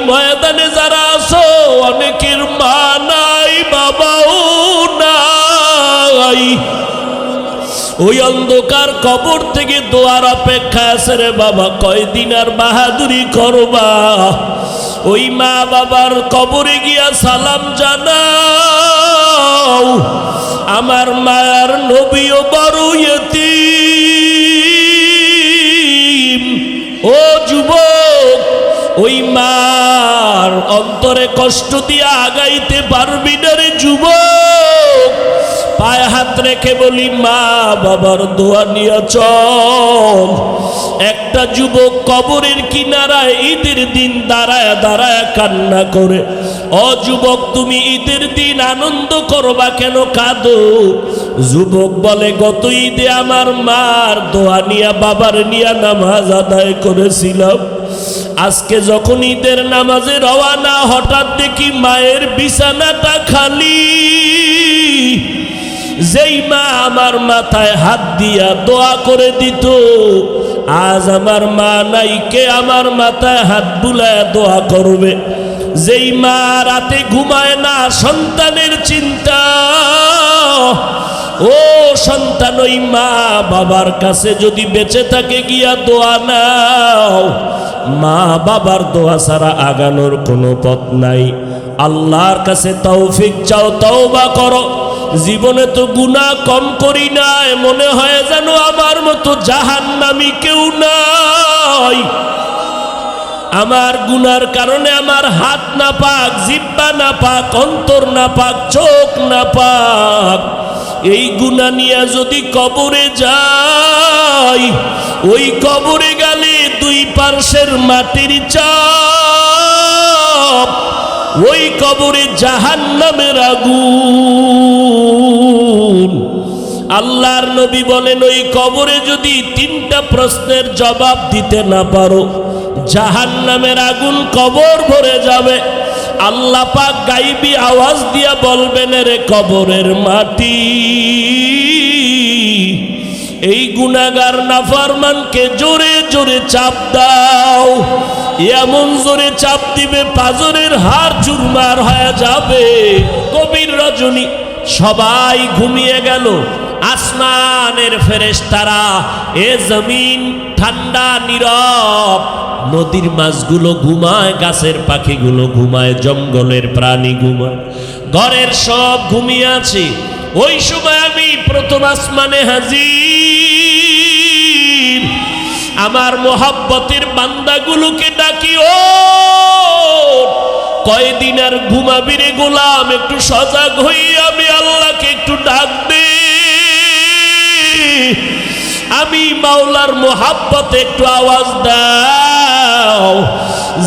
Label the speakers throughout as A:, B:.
A: ময়দানে যারা আছো অনেকের মা নাই, বাবাও নাই। ওই অন্ধকার কবর থেকে দোয়ার অপেক্ষা আছে রে বাবা, কয়দিন আর বাহাদুরি করবা? ওই মা বাবার কবরে গিয়া সালাম জানাও। আমার মায়ার নবীও বড় ইয়তীম। ও যুবক, ওই মার অন্তরে কষ্ট দিয়ে আগাইতে পারবি না রে যুবক। পায়ে হাত রেখে বলি, মা বাবার দোয়া নিয়ে চল। একটা যুবক কবরের কিনারায় ঈদের দিন দাঁড়ায় দাঁড়ায় কান্না করে। ও যুবক, তুমি ঈদের দিন আনন্দ করবা কেন, কাঁদো? যুবক বলে, গত ঈদে আমার মার দোয়া নিয়া বাবার নিয়া নামাজ আদায় করেছিলাম। আজকে যখন ঈদের নামাজে রওয়ানা, হঠাৎ দেখি মায়ের বিছানাটা খালি। যেই মা আমার মাথায় হাত দিয়া দোয়া করে দিত, আজ আমার মা নাই, কে আমার মাথায় হাত বুলায় দোয়া করবে? যেই মা রাতে ঘুমায় না, সন্তানের চিন্তা। ও সন্তান, ওই মা বাবার কাছে যদি বেঁচে থাকে গিয়া দোয়া নাও। মা বাবার দোয়া ছাড়া আগানোর কোনো পথ নাই। আল্লাহর কাছে তৌফিক চাও, তওবা করো। জীবনে তো গুনাহ কম করি নাই, মনে হয় যেন আমার মতো জাহান্নামী কেউ নাই। আমার গুনার কারণে আমার হাত না পাক, জিহ্বা না পাক, অন্তর না পাক, চোখ না পাক। এই গুনাহ নিয়ে যদি কবরে যাই, ওই কবরে গেলে দুই পার্শ্বের মাটির চাপ, ওই কবরে জাহান্নামের আগুন। আল্লাহর নবী বলেন, ওই কবরে যদি তিনটা প্রশ্নের জবাব দিতে না পারো, জাহান্নামের আগুন কবর ভরে যাবে। আল্লাহ পাক গাইবি আওয়াজ দিয়া বলবেন, রে কবরের মাটি, এই গুনাহগার নাফরমানকে জোরে জোরে চাপ দাও। এমন জোরে চাপ দিবে পাজরের হাড় চুরমার হয়ে যাবে। গভীর রজনী, সবাই ঘুমিয়ে গেল। আসমানের ফেরেশতারা, এ জমিন ঠান্ডা নীরব। নদীর মাছগুলো ঘুমায়, গাছের পাখিগুলো ঘুমায়, জঙ্গলের প্রাণী ঘুমায়, ঘরের সব ঘুমিয়ে আছে। ওই সময় আমি প্রথম আসমানে হাজির। আমার মোহাব্বতের বান্দাগুলোকে ডাকি, ও কয়দিন আর ঘুমাবি রে গোলাম, একটু সজাগ হই, আমি আল্লাহকে একটু ডাক দে। আমি মাওলার মোহাব্বতে একটু আওয়াজ দাও।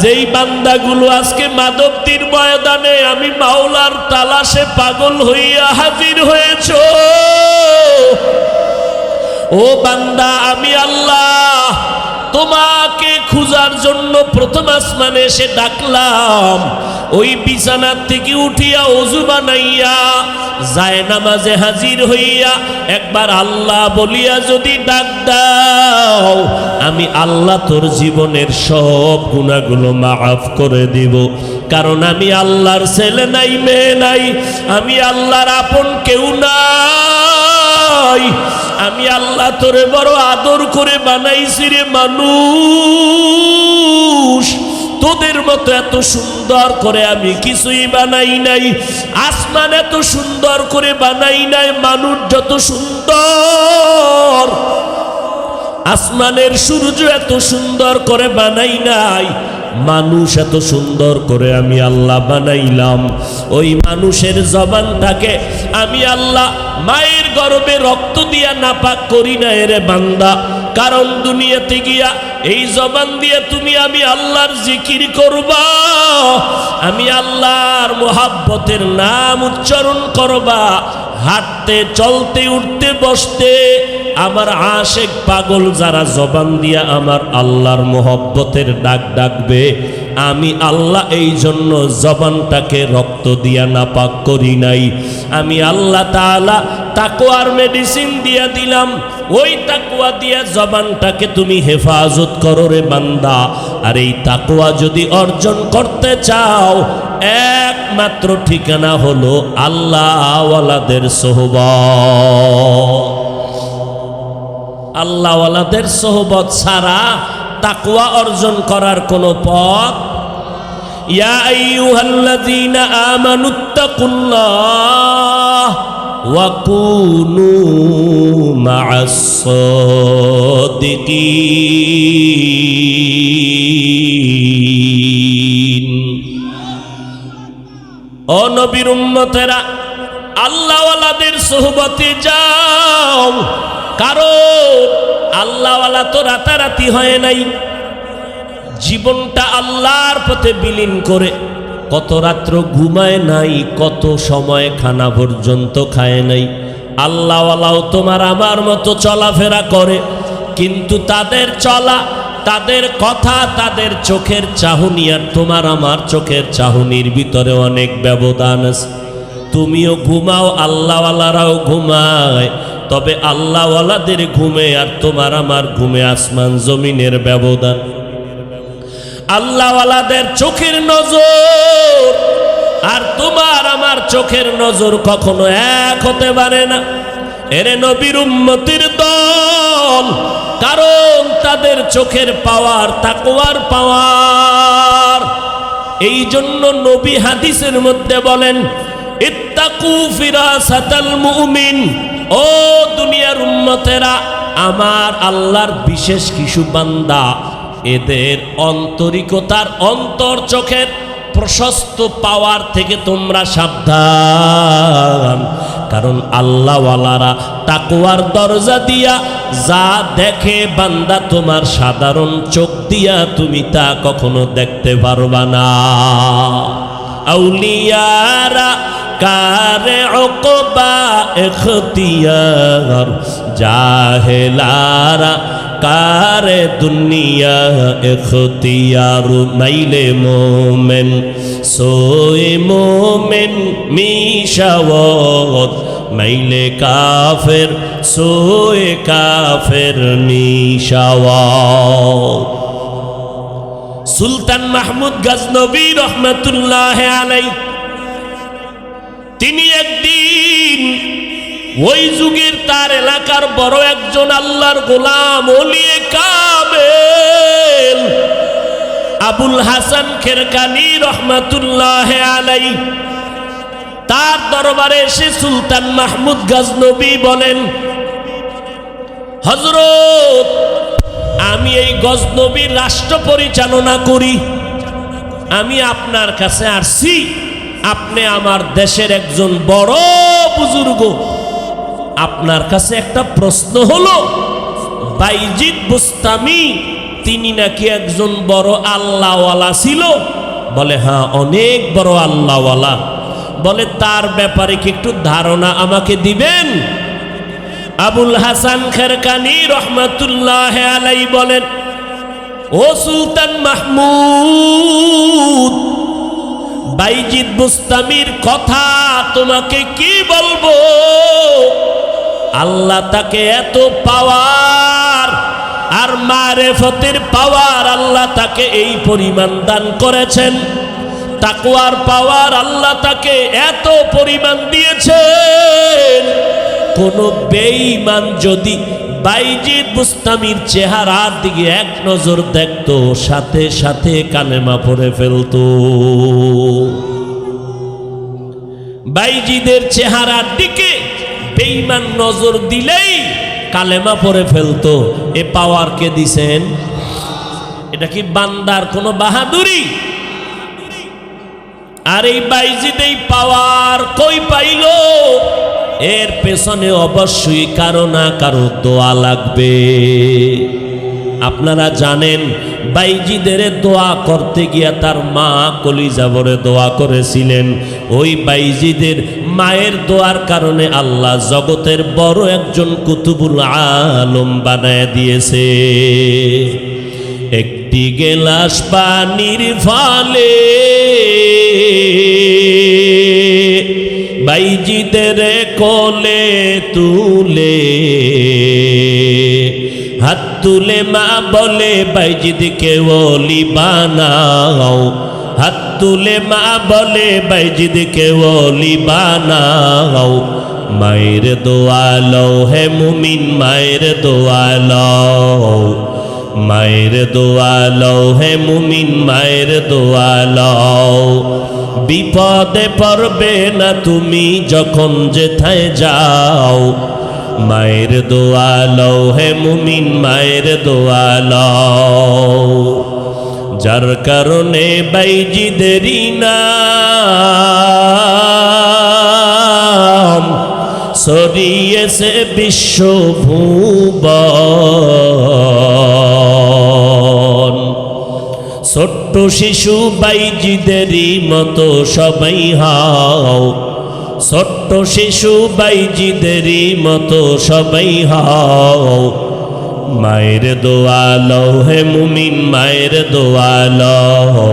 A: যেই বান্দাগুলো আজকে মাধবদীর ময়দানে আমি মাওলার তালাশে পাগল হইয়া হাজির হয়েছ, ও বান্দা, আমি আল্লাহ তোমাকে খুঁজার জন্য প্রথম আসমানে এসে ডাকলাম। ওই বিছানার থেকে উঠিয়া ওযু বানাইয়া যায় নামাজে হাজির হইয়া একবার আল্লাহ বলিয়া যদি ডাক দাও, আমি আল্লাহ তোর জীবনের সব গুনাহগুলো মাফ করে দিব। কারণ আমি আল্লাহর ছেলে নাই, মেয়ে নাই, আমি আল্লাহর আপন কেউ নাই। আমি আল্লাহ তোরে বড় আদর করে বানাইছি রে মানুষ, তোদের মতো এত সুন্দর করে আমি কিছুই বানাই নাই। আসমান এত সুন্দর করে বানাই নাই, মানুষ যত সুন্দর, আসমানের সূর্য এত সুন্দর করে বানাই নাই, মানুষ এত সুন্দর করে আমি আল্লাহ বানাইলাম। ওই মানুষের জবানটাকে আমি আল্লাহ মায়ের গর্ভে রক্ত দিয়া নাপাক করি না রে বান্দা। কারণ দুনিয়াতে গিয়া এই জবান দিয়ে তুমি আমি আল্লাহর জিকির করবা, আমি আল্লাহর মোহাব্বতের নাম উচ্চারণ করবা, হাঁটতে চলতে উঠতে বসতে আমার আশেক পাগল যারা জবান দিয়া আমার আল্লাহর মোহব্বতের ডাক ডাকবে, আমি আল্লাহ এই জন্য জবানটাকে রক্ত দিয়া নাপাক করি নাই। আমি আল্লাহ তাআলা তাকওয়ার মেডিসিন দিয়া দিলাম, ওই তাকওয়া দিয়া জবানটাকে তুমি হেফাজত করো রে বান্দা। আর এই তাকওয়া যদি অর্জন করতে চাও, একমাত্র ঠিকানা হলো আল্লাহওয়ালাদের সোহবত। আল্লাহওয়ালাদের সোহবত ছাড়া তাকওয়া অর্জন করার কোনো পথ। ইয়া আইয়ুহাল্লাযীনা আমানুত্তাকুল্লাহ ওয়া কুনু মা'আস সাদিকিন। ও নবীর উম্মতেরা, আল্লাহওয়ালাদের সোহবতে যাও, কারণ আল্লাহওয়ালা তো রাতারাতি হয় নাই। জীবনটা আল্লাহর পথে বিলীন করে কত রাত্র ঘুমায় নাই, কত সময় খানা পর্যন্ত খায় নাই। আল্লাহওয়ালাও তোমার আমার মতো চলাফেরা করে, কিন্তু তাদের চলা, তাদের কথা, তাদের চোখের চাহনি আর তোমার আমার চোখের চাহনির ভিতরে অনেক ব্যবধান আছে। তুমিও ঘুমাও, আল্লাহওয়ালারাও ঘুমায়, তবে আল্লাহওয়ালাদের ঘুমে আর তোমার আমার ঘুমে আসমান জমিনের ব্যবধান। আল্লাহওয়ালাদের চোখের নজর আর তোমার আমার চোখের নজর কখনো এক হতে পারে না। এরে নবীর উম্মতির দল, কারণ তাদের চোখের পাওয়ার তাকওয়ার পাওয়ার। এই জন্য নবী হাদিসের মধ্যে বলেন, ইত্তাকু ফিরাসাতাল মুমিন। ও দুনিয়ার উম্মতেরা, আমার আল্লাহর বিশেষ কিছু বান্দা, এদের অন্তরিকতার অন্তর চোখের প্রশস্ত পাওয়ার থেকে তোমরা সাবধান। কারণ আল্লাহওয়ালারা তাকওয়ার দরজা দিয়া যা দেখে বান্দা, তোমার সাধারণ চোখ দিয়া তুমি তা কখনো দেখতে পারবা না। আউলিয়ারা কারে উকবা ইখতিয়ার, জাহেলারা কারে দুনিয়া ইখতিয়ার। মাইলে মোমেন সোয়ে মোমেন মিশাওয়াত, মাইলে কাফের সোয়ে কাফের মিশাওয়াত। সুলতান মাহমুদ গজনবী রহমতুল্লাহ আলাইহি, তিনি একদিন ওই যুগের তার এলাকার বড় একজন আল্লাহর গোলাম ওলিয়ে কামেল আবুল হাসান খেরকানি রহমতুল্লাহ আলাইহি, তার দরবারে এসে সুলতান মাহমুদ গজনবী বলেন, হযরত, আমি এই গজনবীর রাষ্ট্র পরিচালনা করি, আমি আপনার কাছে আসছি। আপনি আমার দেশের একজন বড় বুজুর্গ, আপনার কাছে একটা প্রশ্ন হলো, বাইজিদ বুস্তামি তিনি নাকি একজন বড় আল্লাহওয়ালা ছিল। বলে, হ্যাঁ, অনেক বড় আল্লাহওয়ালা। বলে, তার ব্যাপারে কি একটু ধারণা আমাকে দিবেন? আবুল হাসান খেরকানি রহমতুল্লাহ আলাইহি বলেন, ও সুলতান মাহমুদ, বাইজিদ বুস্তামির কথা তোমাকে কি বলবো। আল্লাহ তাকে এত পাওয়ার আর মারেফতের পাওয়ার আল্লাহ তাকে এই পরিমাণ দান করেছেন, তাকওয়ার পাওয়ার আল্লাহ তাকে এত পরিমাণ দিয়েছেন। কোন বেঈমান যদি বাইজিদ বুস্তামির চেহারার দিকে এক নজর দেখতো, সাথে সাথে কালেমা পড়ে ফেলতো। বাইজিদের চেহারার দিকে বেঈমান নজর দিলেই কালেমা পড়ে ফেলতো। এ পাওয়ার কে দিছেন? এটা কি বান্দার কোনো বাহাদুরি? আর এই বাইজিদ এই পাওয়ার কই পাইল? এর পেছনে অবশ্যই কারো না কারো দোয়া লাগবে। আপনারা জানেন, বাইজিদের দোয়া করতে গিয়া তার মা কলিজা ভরে দোয়া করেছিলেন। ওই বাইজিদের মায়ের দোয়ার কারণে আল্লাহ জগতের বড় একজন কুতুবুল আলম বানায় দিয়েছে। একটি গেলাস পানির ফলে বাইজিদের কোলে তুলে হাত তুলে মা বলে বাইজিদকে ওলি বানাও, হাত তুলে মা বলে বাইজিদকে ওলি বানাও। মায়ের দোয়া লও হে মুমিন, মায়ের দোয়া লও, মায়ের দোয়া লও হে মুমিন, মায়ের দোয়া লও। বিপদে পড়বে না তুমি যখন যেথায় যাও, মায়ের দোয়া লও হে মুমিন, মায়ের দোয়া লও। যার কারণে বাইজিদেরই নাম ছড়িয়েছে বিশ্বভুবন। ছোট্ট শিশু বাইজিদেরই মতো সবাই হও, ছোট্ট শিশু বাইজিদেরই মতো সবাই হও। মায়ের দোয়া লও হে মুমিন, মায়ের দোয়া লও,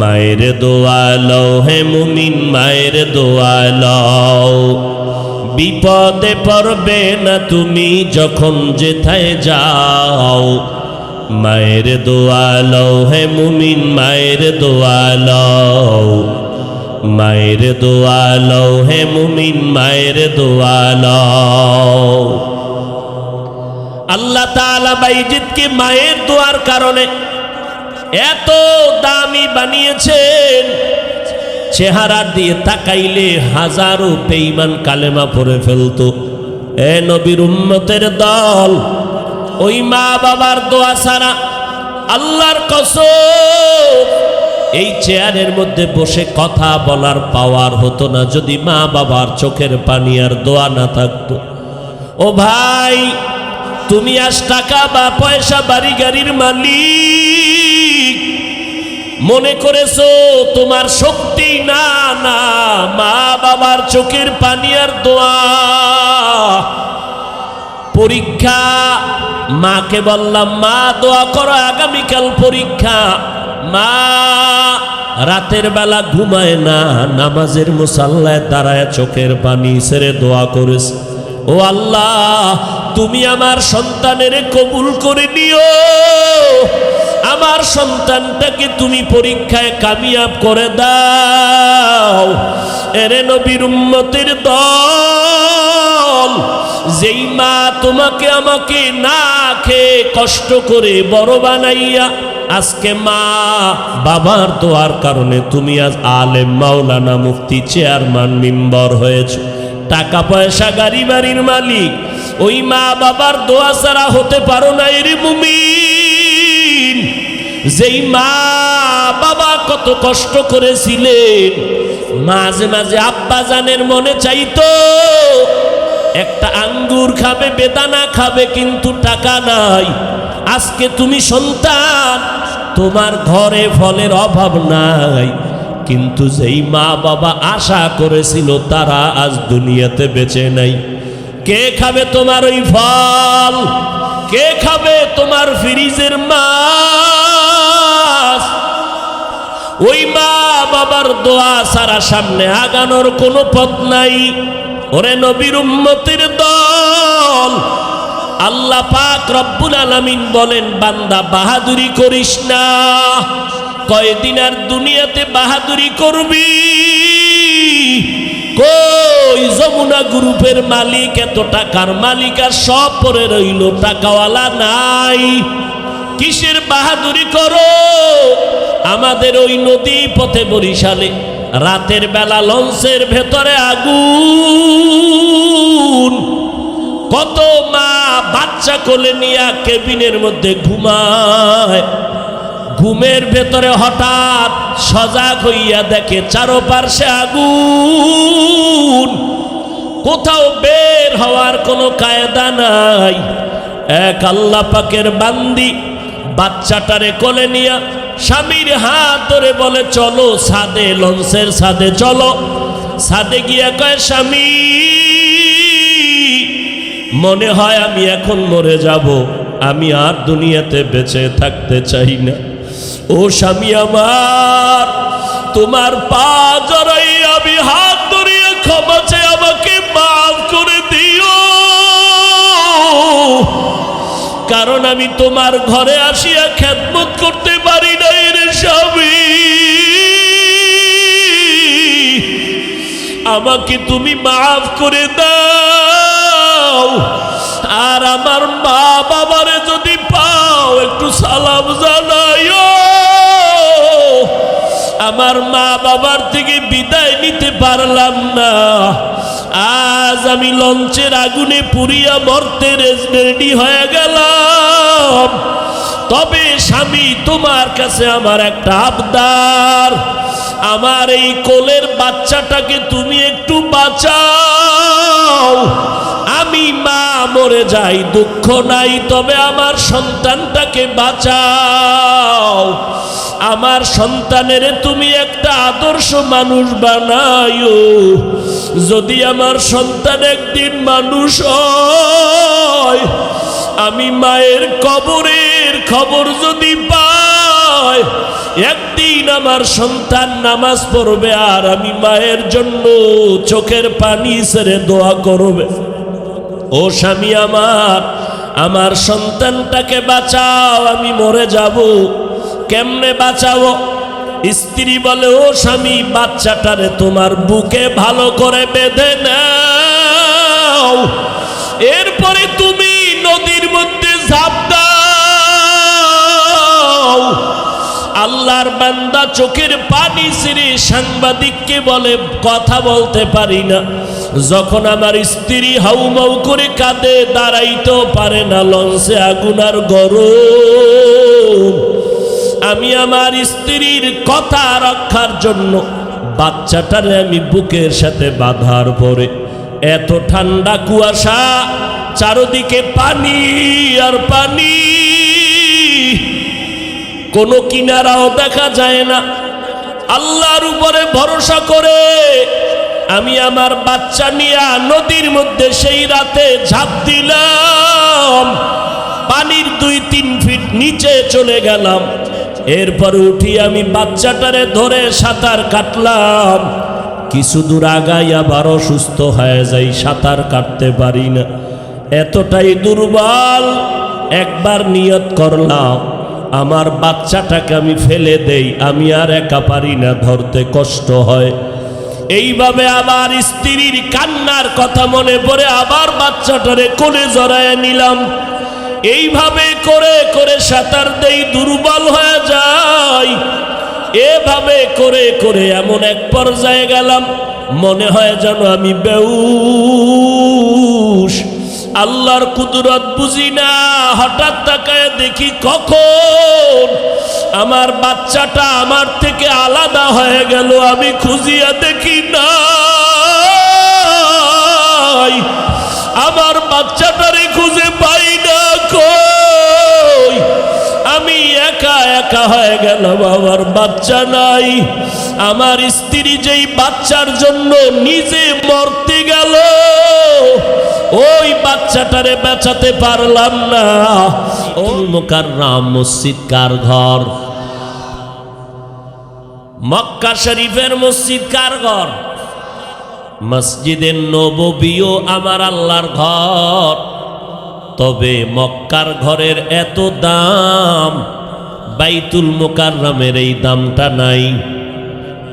A: মায়ের দোয়া লও হে মুমিন, মায়ের দোয়া লও। বিপদে পড়বে না তুমি যখন যেথায় যাও, মায়ের দোয়া লও হে মুমিন, মায়ের দোয়া লও, মায়ের দোয়া লও হে মুমিন, মায়ের দোয়া লও। আল্লাহ তাআলা বাইজিদকে মায়ের দোয়ার কারণে এত দামি বানিয়েছেন, চেহারা দিয়ে তাকাইলে হাজারো বেঈমান কালেমা পড়ে ফেলতো। এ নবীর উম্মতের দল, ওই মা বাবার দোয়া ছাড়া আল্লাহর কসম এই চেয়ারের মধ্যে বসে কথা বলার পাওয়ার হতো না যদি মা বাবার চোখের পানি আর দোয়া না থাকতো। ও ভাই, তুমি আজ টাকা বা পয়সা বাড়ি গাড়ির মালিক মনে করেছো তোমার শক্তি, না না, মা বাবার চোখের পানি আর দোয়া। পরীক্ষা, মাকে বললাম মা দোয়া করো, আগামীকাল পরীক্ষা। মা রাতের বেলা ঘুমায় না, নামাজের মুসাল্লায় দাঁড়ায় চোখের পানি ছেড়ে দোয়া করেছে, ও আল্লাহ তুমি আমার সন্তানের কবুল করে নিও, আমার সন্তানটাকে তুমি পরীক্ষায় কামিয়াব করে দাও। এরে নবীর উম্মতের দল, যেই মা তোমাকে আমাকে না খেয়ে কষ্ট করে বড় বানাইয়া আজকে মা বাবার দোয়ার কারণে তুমি আজ আলেম, মাওলানা, মুফতি, চেয়ারম্যান, মেম্বার হয়েছে, টাকা পয়সা গাড়ি বাড়ির মালিক, ওই মা বাবার দোয়া ছাড়া হতে পারো না। এরে মুমিন, যেই মা বাবা কত কষ্ট করেছিলেন, মাঝে মাঝে আব্বা জানের মনে চাইতো একটা আঙ্গুর খাবে, বেদানা খাবে, কিন্তু টাকা নাই। আজকে তুমি সন্তান, তোমার ঘরে ফলের অভাব নাই, কিন্তু যেই মা বাবা আশা করেছিল তারা আজ দুনিয়াতে বেঁচে নাই। কে খাবে তোমার ওই ফল? কে খাবে তোমার ফ্রিজের মাছ? ওই মা বাবার দোয়া ছাড়া সামনে আগানোর কোনো পথ নাই। ওরে নবীর উম্মতের দল, আল্লাহ পাক রব্বুল আলামিন বলেন, বান্দা বাহাদুরি করিস না। কয়দিন আর দুনিয়াতে বাহাদুরি করবি? কই যমুনা গ্রুপের মালিক, এত টাকার মালিক, আর সব পরে রইল, টাকাওয়ালা নাই। কিসের বাহাদুরি করো? আমাদের ওই নদী পথে বরিশালে রাতের বেলা লঞ্চের ভেতরে আগুন, কত মা বাচ্চা কোলে নিয়ে কেবিনের মধ্যে ঘুমায়। ঘুমের ভেতরে হঠাৎ সজাগ হইয়া দেখে চারপাশে আগুন, কোথাও বের হওয়ার কোনো কায়দা নাই। এক আল্লাহ পাকের বান্দি বাচ্চাটারে কোলে নিয়া স্বামীর হাত ধরে বলে, চলো ছাদে, লঞ্চের ছাদে চলো। ছাদে গিয়া কয়, স্বামী মনে হয় আমি এখন মরে যাব, আমি আর দুনিয়াতে বেঁচে থাকতে চাই না। ও স্বামী আমার, তোমার পা জড়াই আমি হাত ধরিয়ে ক্ষমা চেয়ে আমাকে মাফ করে দিও, কারণ আমি তোমার ঘরে আসিয়া খেদমত করতে পারি নাই রে স্বামী। আমাকে তুমি মাফ করে দাও। আর আমার মা বাবারে যদি পাও একটু সালাম জানাইও। আমার মা বাবার থেকে বিদায় নিতে পারলাম না, আজ আমি লঞ্চের আগুনে পুড়িয়া মরতে রেডি হয়ে গেলাম। তবে স্বামী, তোমার কাছে আমার একটা আবদার, আমার এই কোলের বাচ্চাটাকে তুমি একটু বাঁচাও। আমি মা মরে যাই দুঃখ নাই, তবে আমার সন্তানটাকে বাঁচাও। আমার সন্তানের তুমি একটা আদর্শ মানুষ বানাইও। যদি আমার সন্তান একদিন মানুষ হয়, আমি মায়ের কবরের খবর যদি পাই, একদিন আমার সন্তান নামাজ পড়বে আর আমি মায়ের জন্য চোখের পানি ছেড়ে দোয়া করবে। ও স্বামী আমার, আমার সন্তানটাকে বাঁচাও, আমি মরে যাব। কেমনে বাঁচাবো? স্ত্রী বলে, ও স্বামী, বাচ্চাটারে তোমার বুকে ভালো করে বেঁধে নাও, এরপরে তুমি নদীর মধ্যে ঝাঁপ দাও। আল্লাহর বান্দা চোখের পানি ছেড়ে সাংবাদিককে বলে, কথা বলতে পারি না। যখন আমার স্ত্রী হাউমাউ করে কাঁদে, দাঁড়াইতেও পারে না, লঞ্চে আগুন আর গরম। আমি আমার স্ত্রীর কথা রক্ষার জন্য বাচ্চাটারে আমি বুকের সাথে বাঁধার পরে, এত ঠান্ডা কুয়াশা, চারদিকে পানি আর পানি, কোনো কিনারাও দেখা যায় না। আল্লাহর উপরে ভরসা করে আমি আমার বাচ্চা নিয়ে নদীর মধ্যে সেই রাতে ঝাঁপ দিলাম। পানির 2-3 ফিট নিচে চলে গেলাম। এরপর উঠি আমি বাচ্চাটারে ধরে সাঁতার কাটলাম। কিছু দূর আগাই আবার অসুস্থ হয়ে যাই, সাঁতার কাটতে পারি না, এতটাই দুর্বল। একবার নিয়ত করলাম, আমার বাচ্চাটাকে আমি ফেলে দেই, আমি আর একা পারি না, ধরতে কষ্ট হয়। এইভাবে আবার স্ত্রীর কান্নার কথা মনে পড়ে আবার বাচ্চাটারে কোলে জড়ায় নিলাম। এইভাবে করে করে সাঁতার দেই, দুর্বল হয়ে যাই। এভাবে করে করে এমন এক পর্যায়ে গেলাম, মনে হয় যেন আমি বেহুশ। আল্লাহর কুদরত বুঝি না, হঠাৎ তাকায় দেখি কখন আমার বাচ্চাটা আমার থেকে আলাদা হয়ে গেল। আমি খুঁজিয়া দেখি না, আমার বাচ্চাটারে খুঁজে পাই না। কই, আমি একা একা হয়ে গেলাম, আমার বাচ্চা নাই। আমার স্ত্রী যেই বাচ্চার জন্য নিজে মরতে গেল, ওই বাচ্চাটারে বাঁচাতে পারলাম না। বাইতুল মুকাররম মসজিদ কার ঘর? মক্কা শরীফের মসজিদ কার ঘর? মসজিদে নববীও আমার আল্লাহর ঘর। তবে মক্কার ঘরের এত দাম, বাইতুল মুকাররমের এই দামটা নাই।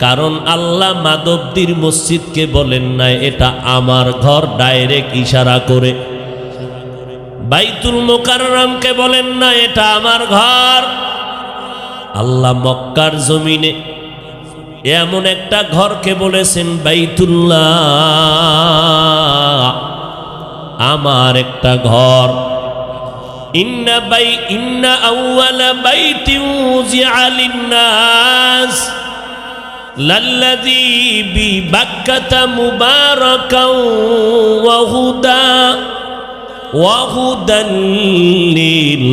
A: কারণ আল্লাহ মাধবদীর মসজিদকে বলেন না এটা আমার ঘর, ডাইরেক্ট ইশারা করে। বাইতুল মুকাররমকে বলেন না এটা আমার ঘর। আল্লাহ মক্কার জমিনে এমন একটা ঘরকে বলেছেন বাইতুল্লাহ, আমার একটা ঘর। ইন্না আউয়ালা বাইতিন উযিআ লিন-নাস লাল্লাযী বিবাক্কাতা মুবারাকান ওয়া হুদান লিল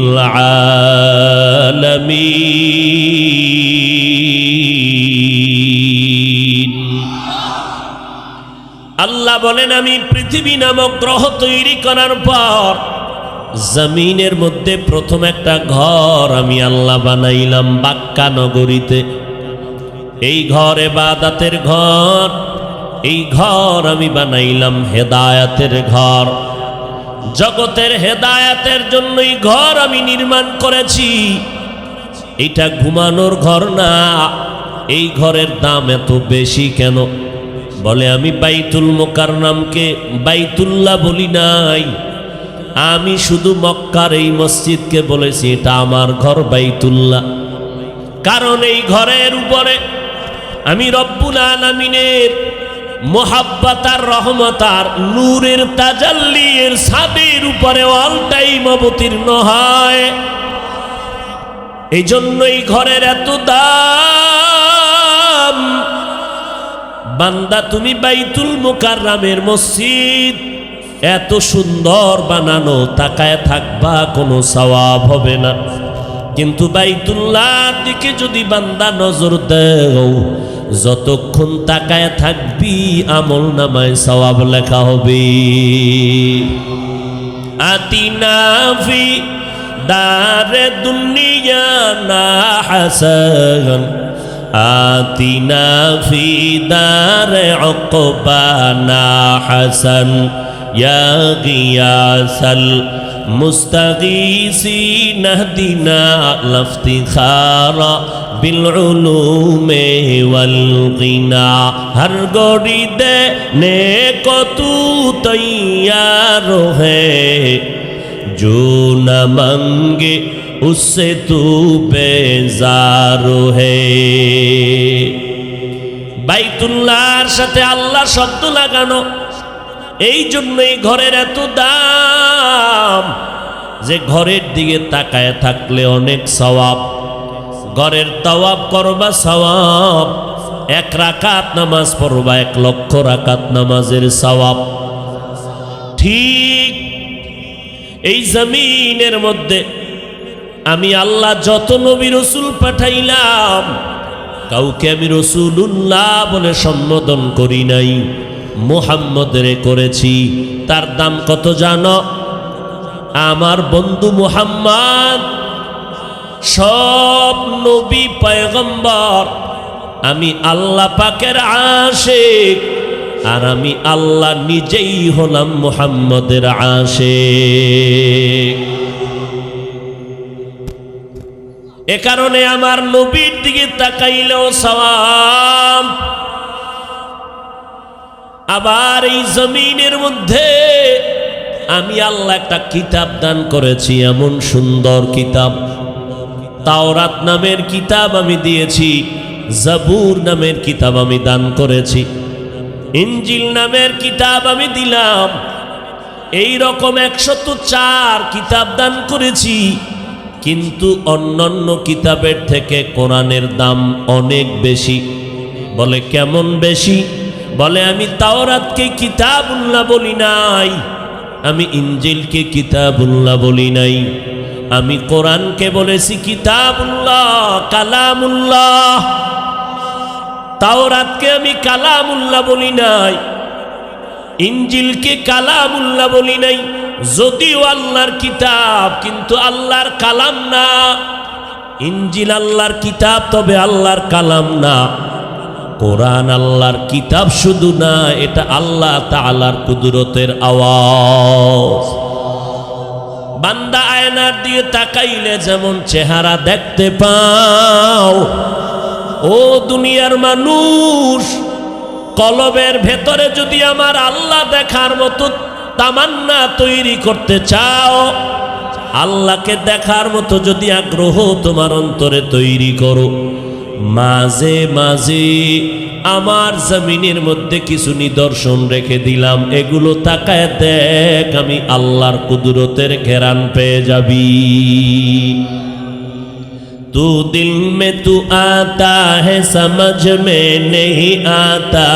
A: আলামিন। আল্লাহ বলেন, আমি পৃথিবী নামক গ্রহ তৈরি করার পর জমিনের মধ্যে প্রথম একটা ঘর আমি আল্লাহ বানাইলাম বাক্কা নগরীতে। এই ঘর ইবাদতের ঘর, এই ঘর আমি বানাইলাম হেদায়েতের ঘর। জগতের হেদায়েতের জন্যই ঘর আমি নির্মাণ করেছি। এটা ঘুমানোর ঘর না। এই ঘরের দাম এত বেশি কেন? বলে আমি বাইতুল মুকাররমকে বাইতুল্লাহ বলি নাই, আমি শুধু মক্কার এই মসজিদকে বলেছি এটা আমার ঘর বাইতুল্লাহ। কারণ এই ঘরের উপরে আমি রব্বুল আলামিনের মোহাব্বত আর রহমত আর নূরের তাজাল্লি এর ছাদের উপরে অল টাইম অবতীর্ণ হয়। এই জন্য এই ঘরের এত দাম। বান্দা তুমি বাইতুল মুকাররমের মসজিদ এত সুন্দর বানানো, তাকায় থাকবা কোনো সওয়াব হবে না। কিন্তু বাইতুল্লাহর দিকে যদি বান্দা নজর দেও, যতক্ষণ তাকায় থাকবি আমল নামায় সওয়াব লেখা হবে। আতিনা ফি দারে দুনিয়া না হাসান, আতিনা ফি দারে উকবা না হাসান, ইয়া গিয়াসাল মুস্তাগীসিন ইহদিনা লাফতিখারা বিল উলুমে ওয়াল গিনা। হর গড়ি দেনে কো তু তৈয়ার হ্যায়, जो न मांगे उससे तू बेजार है। বাইতুল্লাহর সাথে আল্লাহ শব্দ লাগানো, এই জন্যই ঘরের এত দাম যে ঘরের দিকে তাকায় থাকলে অনেক সওয়াব। ঘরের তাওয়াব করবা সওয়াব, এক রাকাত নামাজ পড়বা 1 লক্ষ রাকাত নামাজের সওয়াব। ঠিক এই জমিনের মধ্যে আমি আল্লাহ যত নবী রসুল পাঠাইলাম, কাউকে আমি রসুলুল্লাহ বলে সম্বোধন করি নাই, মুহাম্মদরে করেছি। তার দাম কত জানো? আমার বন্ধু মুহাম্মদ সব নবী পয়গম্বর, আমি আল্লাহ পাকের আশিক, আর আমি আল্লাহ নিজেই হলাম মুহাম্মদের আশিক। এ কারণে আমার নবীর দিকে তাকাইলেও সওয়াব। আবার এই জমিনের মধ্যে আমি আল্লাহ একটা কিতাব দান করেছি, এমন সুন্দর কিতাব। তাওরাত নামের কিতাব আমি দিয়েছি, জাবুর নামের কিতাব আমি দান করেছি, ইনজিল নামের কিতাব আমি দিলাম। এই রকম 104 কিতাব দান করেছি। কিন্তু অন্যান্য কিতাবের থেকে কোরআনের দাম অনেক বেশি। বলে কেমন বেশি? বলে আমি তাওরাতকে কিতাবুল্লাহ বলি নাই, আমি ইনজিলকে কিতাবুল্লাহ বলি নাই, আমি কোরআনকে বলেছি কিতাবুল্লাহ, কালামুল্লাহ। তাওরাতকে আমি কালামুল্লাহ বলি নাই, ইনজিলকে কালামুল্লাহ বলি নাই। যদিও আল্লাহর কিতাব, কিন্তু আল্লাহর কালাম না। ইনজিল আল্লাহর কিতাব, তবে আল্লাহর কালাম না। কোরআন আল্লাহর কিতাব শুধু না, এটা আল্লাহ তাআলার কুদরতের আওয়াজ। বান্দা আয়নার দিয়ে তাকাইলে যেমন চেহারা দেখতে পাও, ও দুনিয়ার মানুষ, কলবের ভেতরে যদি আমার আল্লাহ দেখার মতো তামান্না তৈরি করতে চাও, আল্লাহকে দেখার মতো যদি আগ্রহ তোমার অন্তরে তৈরি করো, মাঝে মাঝে আমার জমিনের মধ্যে কিছু নিদর্শন রেখে দিলাম, এগুলো তাকায় দেখ, আমি আল্লাহর কুদরতের ঘেরান পেয়ে যাবি। तू दिल में तू आता है समझ में नहीं आता,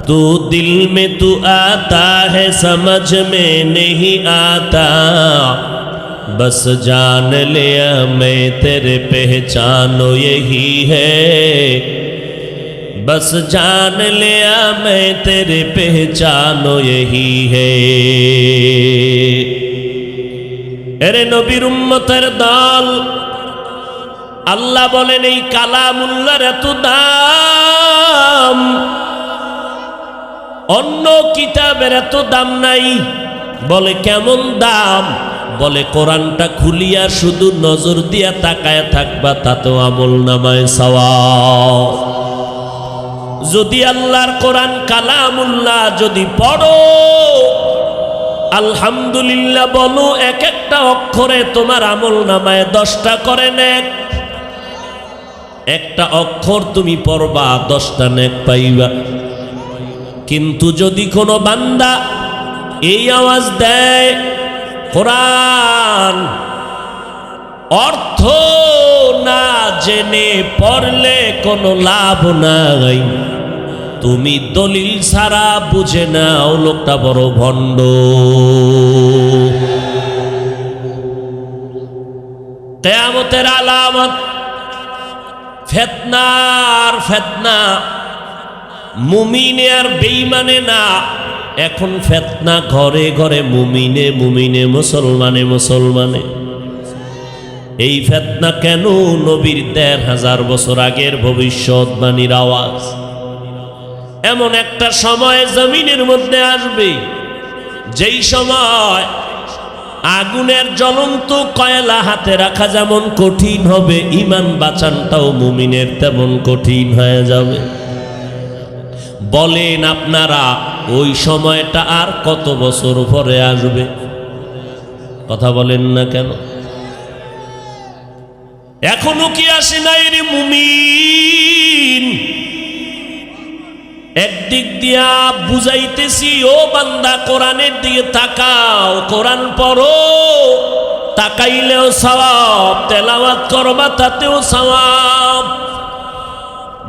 A: तू दिल में तू आता है समझ में नहीं आता, बस जान लिया मैं तेरे पहचानो यही है, बस जान लिया मैं तेरे पहचानो यही है। এরে নবীর উম্মতের দল, আল্লাহ বলেন এই কালামুল্লাহর এত দাম, অন্য কিতাবের এত দাম নাই। বলে কেমন দাম? বলে কোরআনটা খুলিয়া শুধু নজর দিয়া তাকায় থাকবা, তাতেও আমল নামায় সওয়াব। যদি আল্লাহর কোরআন কালামুল্লাহ যদি পড়ো, আলহামদুলিল্লাহ বলো, এক একটা অক্ষরে তোমার আমল নামায় 10টা করে নেক। একটা অক্ষর তুমি পড়বা 10টা নেক পাইবা। কিন্তু যদি কোনো বান্দা এই আওয়াজ দেয়, কোরআন অর্থ না জেনে পড়লে কোনো লাভ নাই, তুমি দলিল ছাড়া বুঝে নাও লোকটা বড় ভণ্ড। কিয়ামতের আলামত ফিতনার ফিতনা, মুমিনে আর বেঈমানে না। এখন ফিতনা ঘরে ঘরে, মুমিনে মুমিনে, মুসলমানে মুসলমানে। এই ফিতনা কেন? নবীর ১৫০০ বছর আগের ভবিষ্যৎবাণীর আওয়াজ। এমন একটা সময় জমিনের মধ্যে আসবে, যেই সময় আগুনের জ্বলন্ত কয়লা হাতে রাখা যেমন কঠিন হবে, ঈমান বাঁচানটাও মুমিনের তেমন কঠিন হয়ে যাবে। বলেন আপনারা ওই সময়টা আর কত বছর পরে আসবে? কথা বলেন না কেন? এখনো কি আসে নাই রে মুমিন? একদিক দিয়া বুঝাইতেছি, ও বান্দা কোরআনের দিকে তাকাও, কোরআন পড়ো, তাকাইলেও সওয়াব, তেলাওয়াত করবা তাতেও সওয়াব।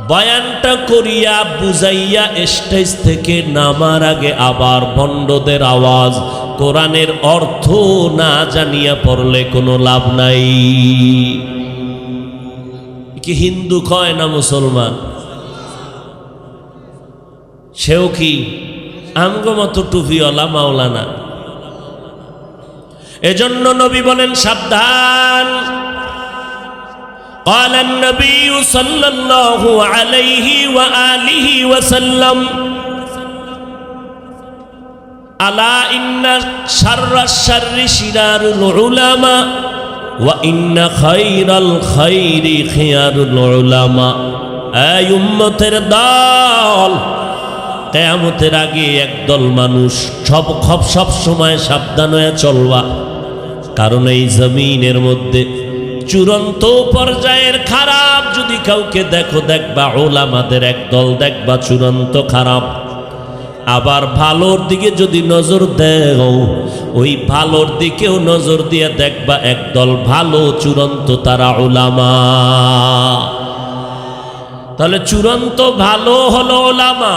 A: বয়ানটা করিয়া বুঝাইয়া স্টেজ থেকে নামার আগে আবার ভণ্ডদের আওয়াজ, কোরআনের অর্থ না জানিয়া পড়লে কোনো লাভ নাই। কি হিন্দু কয় না মুসলমান? সেও কি আমগো মতো টুপিওয়ালা মাওলানা? এজন্য নবী বলেন সাবধান। قال النبي صلى الله عليه وآله وسلم ألا إن شر الشر شرار العلماء وإن خير الخير خيار العلماء। এই উম্মতের দল, কিয়ামতের আগে একদল মানুষ সব সময় সাবধান হয়ে চলবা, কারণ এই জমিনের মধ্যে চূড়ান্ত পর্যায়ের খারাপ যদি কাউকে দেখো, দেখবা উলামাদের একদল, দেখবা চূড়ান্ত খারাপ। আবার ভালোর দিকে যদি নজর দেও, ওই ভালোর দিকেও নজর দিয়ে দেখবা একদল ভালো চূড়ান্ত, তারা উলামা। তাহলে চূড়ান্ত ভালো হলো উলামা,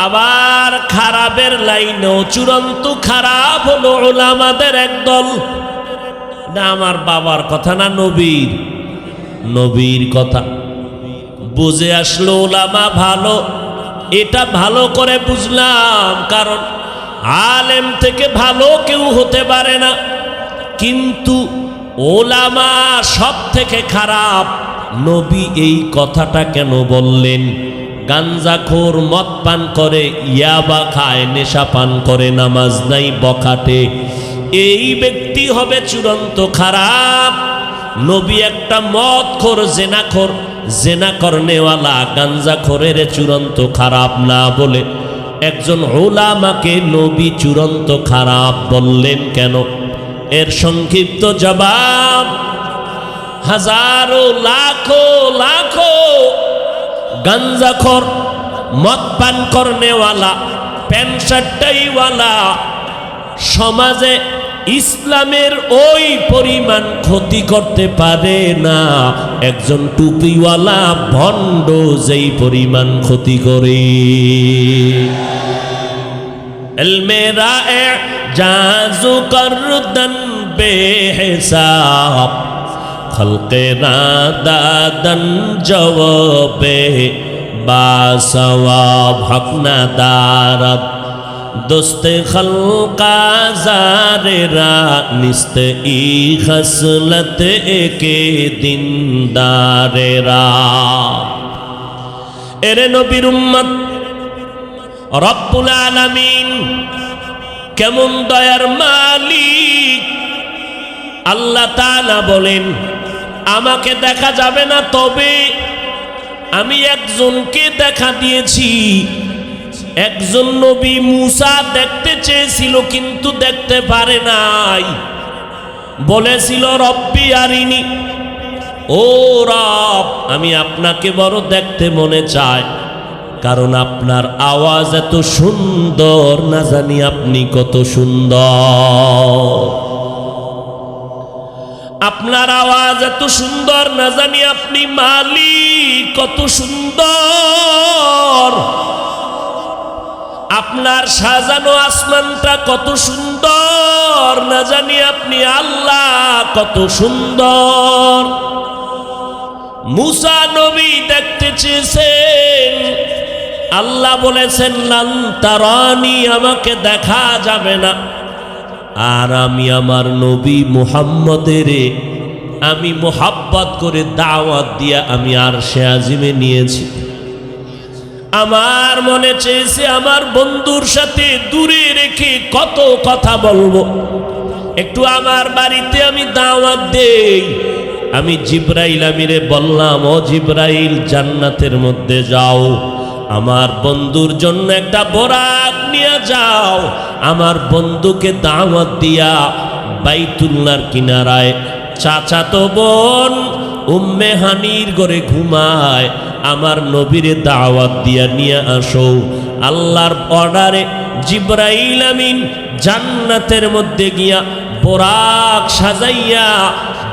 A: আবার খারাপের লাইনেও চূড়ান্ত খারাপ হলো উলামাদের একদল। না আমার বাবার কথা না, নবীর কথা। বুঝে আসলো উলামা ভালো, এটা ভালো করে বুঝলাম, কারণ আলেম থেকে ভালো কেউ হতে পারে না। কিন্তু উলামা সব থেকে খারাপ। নবী এই কথাটা কেন বললেন? গাঞ্জাখোর মদ পান করে, ইয়াবা খায়, নেশা পান করে, নামাজ নাই, বখাটে, এই ব্যক্তি হবে চূড়ান্ত খারাপ। নবী একটা মদখোর, জেনা করনেওয়ালা, গাঞ্জাখোরের চূড়ান্ত খারাপ না বলে একজন উলামাকে নবী চূড়ান্ত খারাপ বললেন কেন? এর সংক্ষিপ্ত জবাব, হাজারো লাখো লাখো গাঞ্জাখোর, মদ পান করনেওয়ালা, প্যান্ট শার্টাইওয়ালা সমাজে ইসলামের ওই পরিমাণ ক্ষতি করতে পারে না একজন টুপিওয়ালা ভণ্ড যেই পরিমাণ ক্ষতি করে। এলমেরা জাজু করদন বেহিসাব, খলকে দাদন জবাবে बासवाब हक न दारद दोस्ते खल्का जारेरा निस्त ई खसलत के दिन दारेरा एरे नबीर उम्मत रब्बुल आलामीन केमन दयार मालिक আল্লাহ তাআলা বলেন আমাকে দেখা যাবে না তবে আমি একজনকে দেখা দিয়েছি একজন নবী মুসা দেখতে চেয়েছিল কিন্তু দেখতে পারে নাই বলেছিল রব্বি আরিনি ও রব আমি আপনাকে বড় দেখতে মনে চাই কারণ আপনার আওয়াজ এত সুন্দর না জানি আপনি কত সুন্দর আপনার আওয়াজ এত সুন্দর না জানি আপনি মালিক কত সুন্দর আপনার সাজানো আসমানটা কত সুন্দর না জানি আপনি আল্লাহ কত সুন্দর মুসা নবী দেখতে চেয়েছেন আল্লাহ বলেছেন লান তারানি আমাকে দেখা যাবে না আর আমি আমার নবী মুহাম্মদের আমি মোহাব্বত করে দাওয়াত দিয়া আমি আরশে আজিমে নিয়েছি আমার মনে চেয়েছে আমার বন্ধুর সাথে দূরে রেখে কত কথা বলবো একটু আমার বাড়িতে আমি দাওয়াত দেই আমি জিবরাইল আমিরে বললাম ও জিবরাইল জান্নাতের মধ্যে যাও আমার বন্ধুর জন্য একটা বোরাক নিয়ে যাও আমার বন্ধুকে দাওয়াত দিয়া বাইতুল্লাহর কিনারায় চাচাতো বোন উম্মে হানির ঘরে ঘুমায় আমার নবীরে দাওয়াত দিয়া নিয়ে আসো আল্লাহর অর্ডারে জিবরাইল আমিন জান্নাতের মধ্যে গিয়া বোরাক সাজাইয়া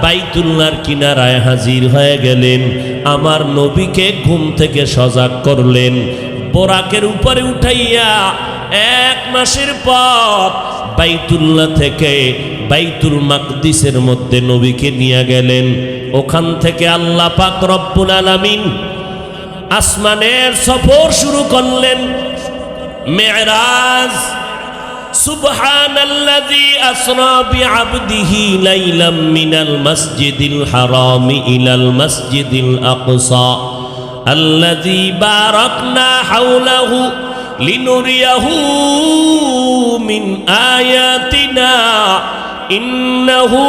A: বাইতুল্লাহর কিনারায় হাজির হয়ে গেলেন আমার নবীকে ঘুম থেকে সজাগ করলেন বোরাকের উপরে উঠাইয়া 1 মাসের পথ বাইতুল্লাহ থেকে বাইতুল মাকদিসের মধ্যে নবীকে নিয়ে গেলেন ওখান থেকে আল্লাহ পাক রব্বুল আলামিন আসমানের সফর শুরু করলেন মেরাজ সুবহানাল্লাযী আসরা বিআবদিহি লাইলাম মিনাল মাসজিদিল হারাম ইলাল মাসজিদিল আকসা আল্লাযী বারাকনা হাওলাহু লিনুরিয়াহু মিন আয়াতিনা ইন্নাহু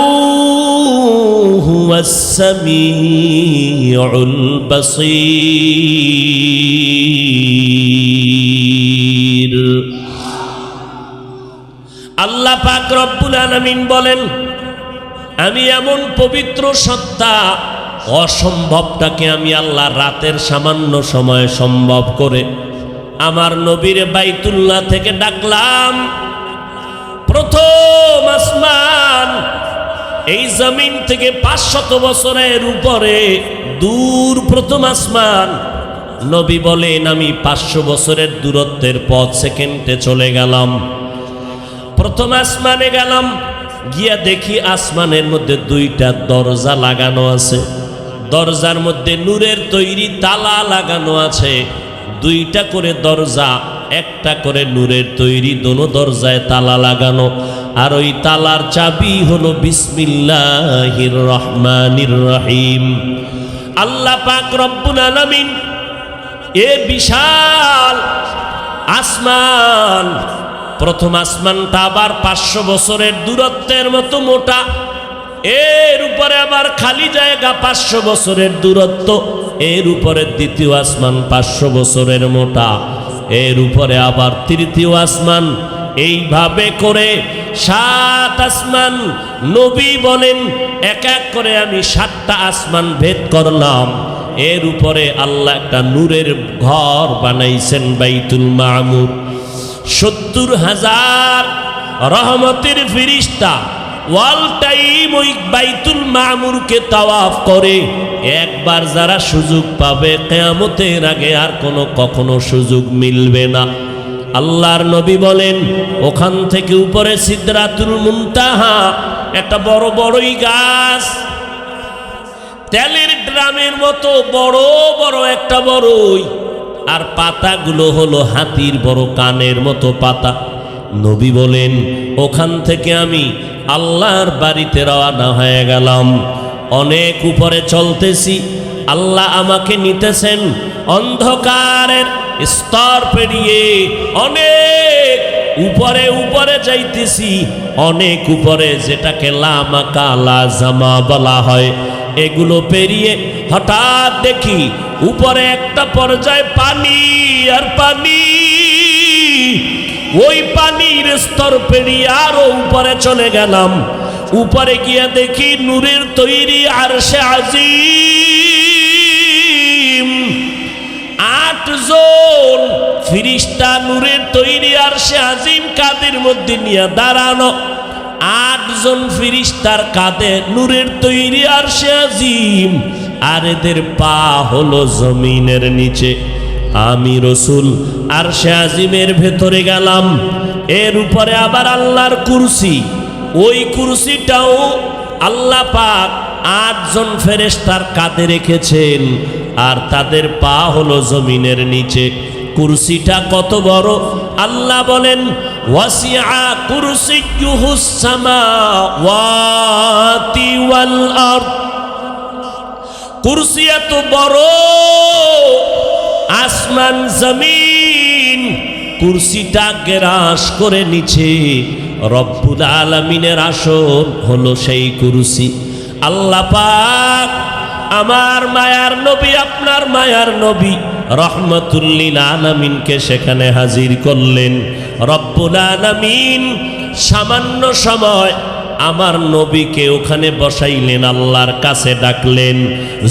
A: হুয়াস সামিউল বাসীর আল্লাহ পাক রব্বুল আলামিন বলেন আমি এমন পবিত্র সত্তা অসম্ভবটাকে আমি আল্লাহ রাতের সামান্য সময় সম্ভব করে আমার নবীর বাইতুল্লাহ থেকে ডাকলাম প্রথম আসমান এই জমিন থেকে 500 বছরের উপরে দূর প্রথম আসমান নবী বলেন আমি 500 বছরের দূরত্বের পথ সেকেন্ডে চলে গেলাম প্রথম আসমানে গেলাম গিয়া দেখি আসমানের মধ্যে 2টা দরজা লাগানো আছে দরজার মধ্যে নূরের তৈরি তালা লাগানো আছে 2টা করে দরজা একটা করে নূরের তৈরি দোনো দরজায় তালা লাগানো আর ওই তালার চাবি হলো বিসমিল্লাহির রহমানির রহিম আল্লাহ পাক রব্বুল আলামিন এ বিশাল আসমান প্রথম আসমানটা আবার 500 বছরের দূরত্বের মতো মোটা এর উপরে আবার খালি জায়গা 500 বছরের দূরত্ব এর উপরে দ্বিতীয় আসমান 500 বছরের মোটা এর উপরে আবার তৃতীয় আসমান এইভাবে করে 7 আসমান নবী বলেন এক এক করে আমি 7টা আসমান ভেদ করলাম এর উপরে আল্লাহ একটা নূরের ঘর বানাইছেন বাইতুল মামুর 70,000 রহমতের ফেরেশতা ওয়াল টাইম ওই বাইতুল মামুরকে তাওয়াফ করে একবার যারা সুযোগ পাবে কিয়ামতের আগে আর কখনো সুযোগ মিলবে না আল্লাহর নবী বলেন ওখান থেকে উপরে সিদরাতুল মুনতাহা একটা বড় বড়ই গাছ তেলের ড্রামের মতো বড় বড় একটা বড়ই আর পাতাগুলো হলো হাতির বড় কানের মতো পাতা। নবী বলেন, ওখান থেকে আমি আল্লাহর বাড়িতে রওনা হয়ে গেলাম। অনেক উপরে চলতেছি, আল্লাহ আমাকে নিতেছেন অন্ধকারের স্তর পেরিয়ে, অনেক উপরে উপরে যাইতেছি, অনেক উপরে, যেটাকে লামাকা লাজামা বলা হয়। এগুলো পেরিয়ে হঠাৎ দেখি উপরে একটা পর্যায়ে পানি আর পানি। ওই পানির স্তর পেরিয়ে আরো উপরে চলে গেলাম। উপরে গিয়া দেখি নূরের তৈরি আরশে আজিম। 8 জন ফিরিস্তা নূরের তৈরি আরশে আজিম কাঁধের মধ্যে নিয়ে দাঁড়ানো। 8 জন ফিরিস্তার কাঁধে নূরের তৈরি আরশে আজিম, আর এদের পা হলো জমিনের নিচে। আমি রসুল আরশে আজিমের ভেতরে গেলাম। এর উপরে আবার আল্লাহর কুরসি। ওই কুরসিটাও আল্লাহ পাক 8 জন ফেরেশতার কাঁধে রেখেছেন, আর তাদের পা হলো জমিনের নিচে। কুরসিটা কত বড়! আল্লাহ বলেন, ওয়াসিআ কুরসিয়্যুহুস সামাওয়াতি ওয়াল আরদ। কুরসি এত বড়, আসমান জমিন কুরসিটা গ্রাস করে নিচে। রব্বুল আলামিনের আসন হলো সেই কুরসি। আল্লাহ পাক আমার মায়ার নবী, আপনার মায়ার নবী রহমাতুল লিল আলামিনকে সেখানে হাজির করলেন। রব্বুল আলামিন সামান্য সময় আমার নবীকে ওখানে বসাইলেন, আল্লাহর কাছে ডাকলেন।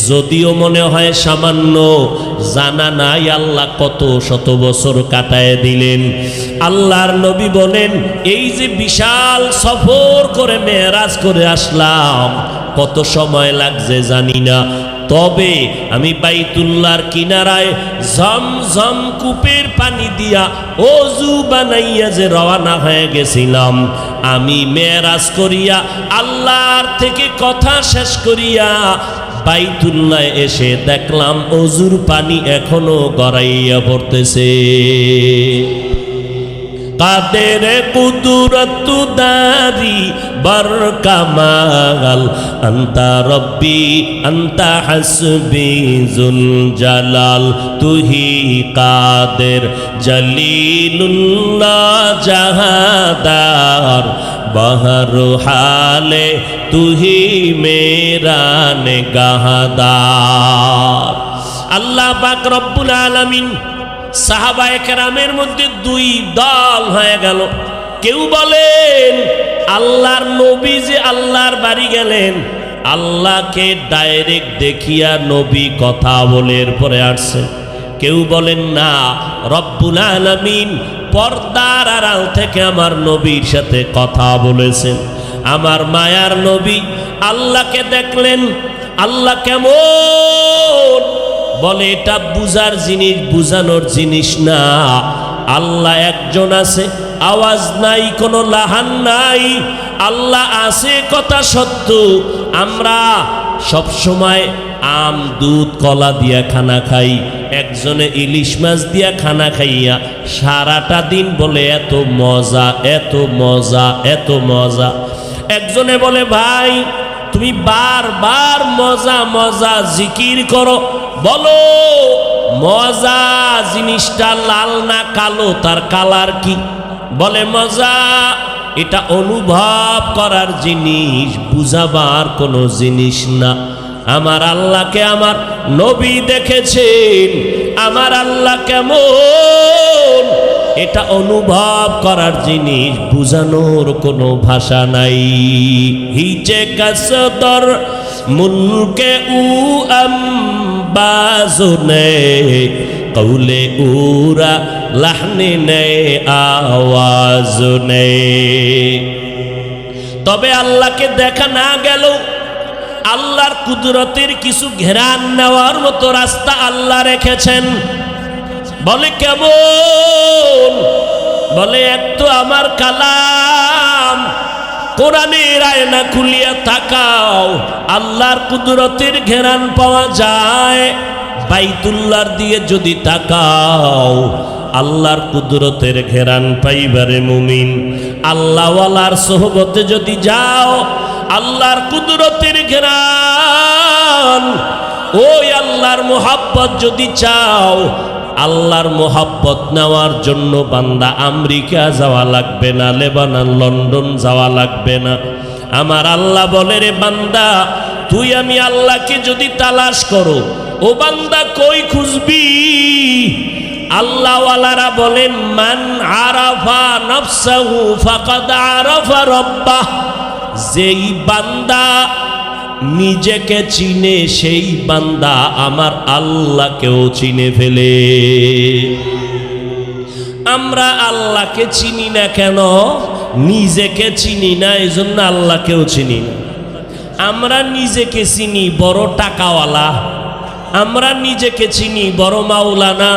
A: যদিও মনে হয় সামান্য, জানা নাই আল্লাহ কত শত বছর কাটায় দিলেন। আল্লাহর নবী বলেন, এই যে বিশাল সফর করে মেরাজ করে আসলাম, কত সময় লাগছে জানি না, তবে আমি বাইতুল্লাহর কিনারায় ঝমঝম কূপের পানি দিয়া ওযু বানাইয়া যে রওনা হয়ে গেছিলাম, আমি মেরাজ করিয়া আল্লাহর থেকে কথা শেষ করিয়া বাইতুল্লাহ এসে দেখলাম ওযুর পানি এখনো গড়াইয়া পড়তেছে। কাদের কুদরত দারি বার কামাল, আন্তা রব্বি আন্তা হাসবি জুল জালাল, তুহি কাদের জলিলুল্লাহ জাহাদার, বহর হালে তুহি মেরা নেগাহদার। আল্লাহ পাক রব্বুল আলামিন সাহাবায়ে কেরামের মধ্যে 2 দল হয়ে গেল। কেউ বলেন আল্লাহর নবী যে আল্লাহর বাড়ি গেলেন, আল্লাহকে ডাইরেক্ট দেখিয়া নবী কথা বলে এরপরে আসছেন। কেউ বলেন না, রব্বুল আলামিন পর্দার আড়াল থেকে আমার নবীর সাথে কথা বলেছেন। আমার মায়ার নবী আল্লাহকে দেখলেন। আল্লাহ কেমন? বলে এটা বুঝার জিনিস, বুঝানোর জিনিস না। আল্লাহ একজন আছে, আওয়াজ নাই, কোনো লাহান নাই। আল্লাহ আছে কথা সত্য। আমরা সব সময় আম দুধ কলা দিয়া খানা খাই, একজনে ইলিশ মাছ দিয়া খানা খাইয়া সারাটা দিন বলে এত মজা, এত মজা, এত মজা। একজনে বলে ভাই তুমি বারবার মজা মজা জিকির করো, বলো মজা জিনিসটা লাল না কালো, তার কালার কি? বলে মজা এটা অনুভব করার জিনিস, বুঝাবার কোনো জিনিস না। আমার আল্লাহকে আমার নবী দেখেছেন। আমার আল্লাহ কেমন এটা অনুভব করার জিনিস, বুঝানোর কোনো ভাষা নাই। হিচে কাসদর মুলকে উ আম্বাজনে কৌলে উরা লাহনে নে আওয়াজ নে। তবে আল্লাহকে দেখা না গেল, আল্লাহর কুদরতের কিছু ঘেরান নেওয়ার মতো রাস্তা আল্লাহ রেখেছেন। বলে কেমন? বলে একটু আমার কালাম কোরআনের আয়না খুলিয়া তাকাও, আল্লাহর কুদরতের ঘেরান পাওয়া যায়। বাইতুল্লাহর দিয়ে যদি তাকাও, আল্লাহর কুদরতের ঘেরান পাইবারে মুমিন। আল্লাহওয়ালার সোহবতে যদি যাও, আল্লাহর কুদরতের ঘেরান, ওই আল্লাহর মোহাব্বত যদি চাও, আল্লাহর মোহাব্বত নেওয়ার জন্য বান্দা আমেরিকা যাওয়া লাগবে না, লেবানন, লন্ডন যাওয়া লাগবে না। আমার আল্লাহ বলে, রে বান্দা, তুই আমি আল্লাহকে যদি তালাশ করো, ও বান্দা কই খুঁজবি? আল্লাহওয়ালারা বলেন, মান আরাফা নাফসাহু ফাকাদ আরাফা রাব্বাহ। যেই বান্দা নিজেকে চিনে, সেই বান্দা আমার আল্লাহকেও চিনে ফেলে। আমরা আল্লাহকে চিনি না কেন? নিজেকে চিনি না, এই জন্য আল্লাহকেও চিনি না। আমরা নিজেকে চিনি বড় টাকাওয়ালা, আমরা নিজেকে চিনি বড় মাওলানা,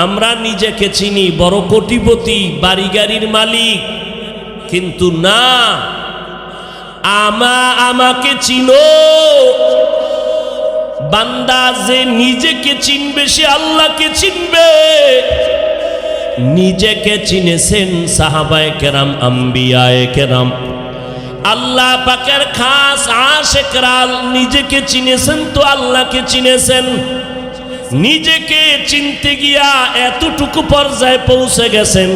A: আমরা নিজেকে চিনি বড় কোটিপতি, বাড়ি গাড়ির মালিক। কিন্তু না, আমাকে চিনো। বান্দা যে নিজেকে চিনবে, সে আল্লাহকে চিনবে। নিজেকে চিনেছেন সাহাবায়ে কেরাম, আম্বিয়ায়ে কেরাম, আল্লাহ পাকের খাস আশিকরা নিজেকে চিনেছেন তো আল্লাহকে চিনেছেন। নিজেকে চিনতে গিয়া এতটুকু পর্যায়ে পৌঁছে গেছেন,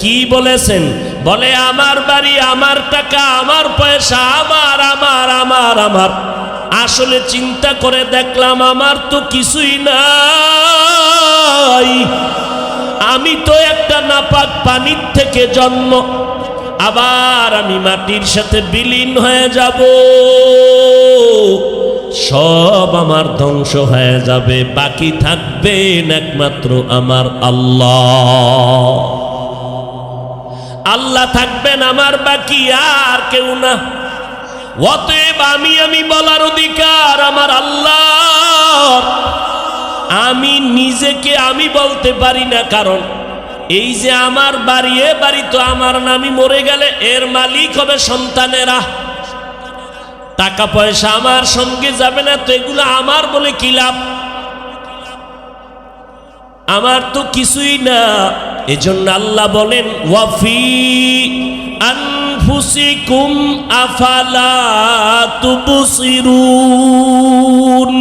A: কি বলেছেন? বলে, আমার বাড়ি, আমার টাকা, আমার পয়সা, আমার আমার আমার আমার। আসলে চিন্তা করে দেখলাম, আমার তো কিছুই নাই। আমি তো একটা নাপাক পানির থেকে জন্ম, আবার আমি মাটির সাথে বিলীন হয়ে যাব। সব আমার ধ্বংস হয়ে যাবে, বাকি থাকবেন একমাত্র আমার আল্লাহ। আল্লাহ থাকবেন আমার, বাকি আর কেউ না। অতএব আমি বলার অধিকার আমার আল্লাহ। আমি নিজেকে আমি বলতে পারি না, কারণ এই যে আমার বাড়ি, এ বাড়ি তো আমার না। আমি মরে গেলে এর মালিক হবে সন্তানেরা। টাকা পয়সা আমার সঙ্গে যাবে না, তো এগুলো আমার বলে কি লাভ? আমার তো কিছুই না। এজন্য আল্লাহ বলেন, ওয়াফি আনফুসিকুম আফালা তুবসিরুন।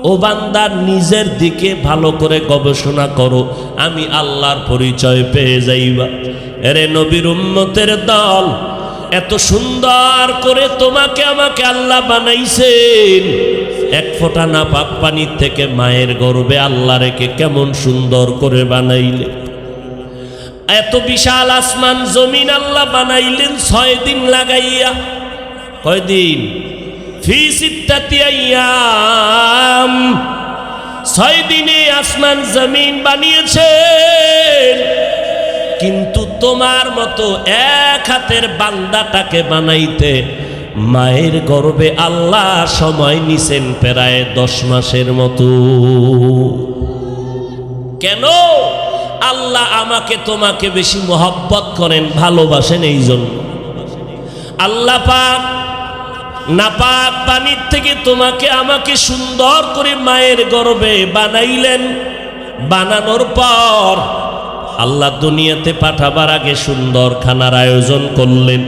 A: ও বান্দা, নিজের দিকে ভালো করে গবেষণা করো, আমি আল্লাহর পরিচয় পেয়ে যাইবা। এরে নবীর উম্মতের দল, এত সুন্দর করে তোমাকে আমাকে আল্লাহ বানাইছেন। এক ফোঁটা নাপাক পানির থেকে মায়ের গর্ভে আল্লাহ রেখে কেমন সুন্দর করে বানাইলে। এত বিশাল আসমান জমিন আল্লাহ বানাইলেন 6 দিন লাগাইয়া। কয়দিন? ফি সিত্তাতি আইয়াম। 6 দিনে আসমান জমিন বানিয়েছেন। কিন্তু তোমার মতো এক হাতের বান্দাটাকে বানাইতে মায়ের গর্ভে আল্লাহ সময় নিছেন প্রায় 10 মাসের মতো। কেন? আল্লাহ আমাকে তোমাকে বেশি মহব্বত করেন, ভালোবাসেন। এই জন্য আল্লাহ পাক নাপাক পানির থেকে তোমাকে আমাকে সুন্দর করে মায়ের গর্ভে বানাইলেন। বানানোর পর আল্লাহ দুনিয়াতে পাঠাবার আগে সুন্দর খানার আয়োজন করলেন।